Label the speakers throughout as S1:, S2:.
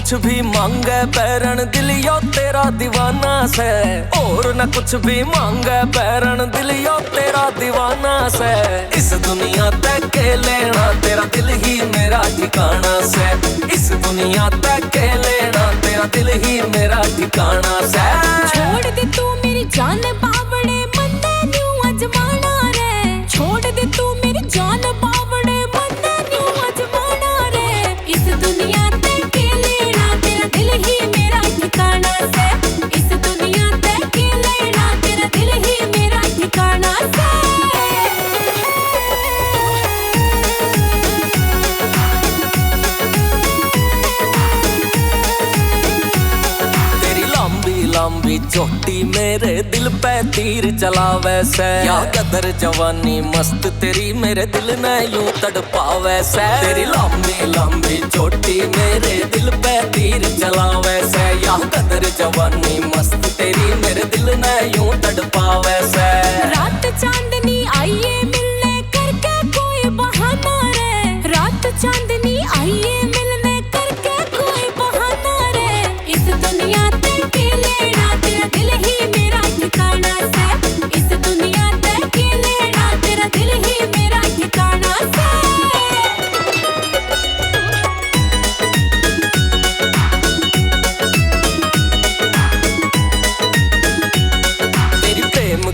S1: कुछ भी मांगे बैरन दिलियो तेरा दीवाना से। और न कुछ भी मांगे बैरन दिलियो तेरा दीवाना से। इस दुनिया तक के लेना तेरा दिल ही मेरा ठिकाना से। इस दुनिया तक के लेना तेरा दिल ही मेरा ठिकाना से।
S2: छोड़ दे तू मेरी जान बावड़े मन्ने न्यू अजमाना रे। छोड़ दे तू मेरी जान बावड़े मन्ने न्यू अजमाना रे। इस दुनिया तक के लेना तेरा दिल ही मेरा ठिकाना से। इस दुनिया तक के लेना तेरा दिल ही मेरा ठिकाना से।
S1: लंबी चोटी मेरे दिल पे तीर चलावे से। या कदर जवानी मस्त तेरी मेरे दिल ने यूं तड़पावे से। तेरी लंबी चोटी मेरे दिल पे तीर चलावे से। या कदर जवानी मस्त तेरी मेरे दिल ने यूं तड़पावे से।
S2: रात चांदनी आइए मिलने करके कोई बहाना रे। रात चांदनी आइए मिलने करके कोई बहाना रे। इस दुनिया तक के लेना तेरा दिल ही मेरा ठिकाना से। इस दुनिया तक के लेना तेरा दिल ही मेरा ठिकाना से।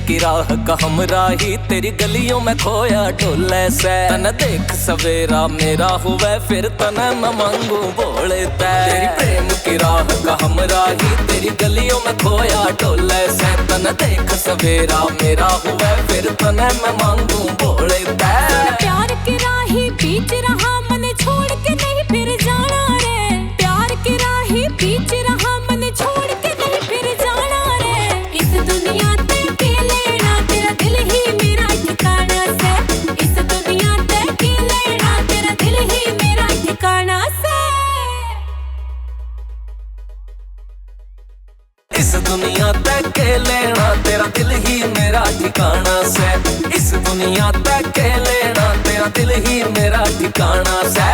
S1: की राह का हमराही तेरी गलियों में खोया ढोले से। तन देख सवेरा मेरा हुए फिर तने मैं मांगू बोले तेरी प्रेम की राह का हमराही तेरी गलियों में खोया ढोले से। तन देख सवेरा मेरा हुए फिर तने मैं मांगू बोले
S2: प्यार की राही बीच रहा मन छोड़ के नहीं फिर जाना रे। प्यार की राही बीच रहा मन छोड़ के नहीं फिर जाना रे। इस दुनिया तक के लेना तेरा दिल ही मेरा ठिकाना से। इस दुनिया तक के लेना तेरा दिल ही मेरा ठिकाना से।
S1: इस दुनिया तक के लेना तेरा दिल ही मेरा ठिकाना से। इस दुनिया तक के लेना तेरा दिल ही मेरा ठिकाना से।